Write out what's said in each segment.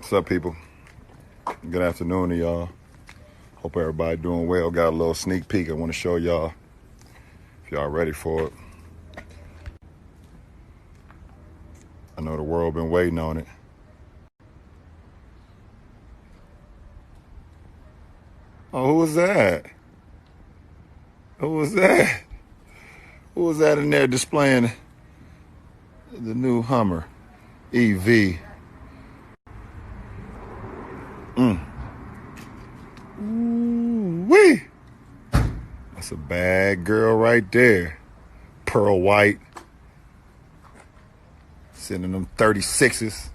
What's up, people? Good afternoon to y'all. Hope everybody doing well. Got a little sneak peek I want to show y'all if y'all ready for it. I know the world been waiting on it. Oh, who was that? Who was that? Who was that in there displaying the new Hummer EV? Ooh-wee. That's a bad girl right there. Pearl white. Sitting in them 36s.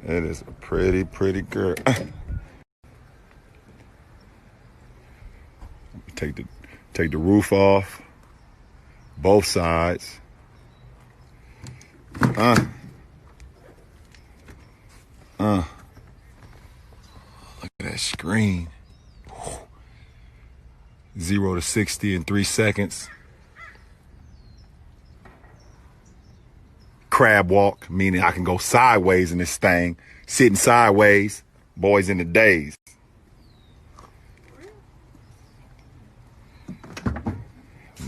It is a pretty girl. Take the roof off. Both sides. Look at that screen. 0 to 60 in 3 seconds. Crab walk, meaning I can go sideways in this thing. Sitting sideways, boys in the days.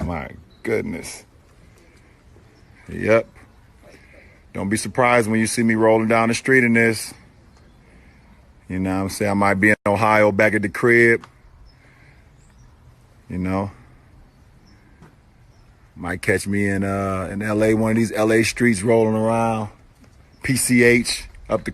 My goodness. Yep. Don't be surprised when you see me rolling down the street in this. You know what I'm saying? I might be in Ohio back at the crib. You know. Might catch me in LA, one of these LA streets rolling around. PCH up the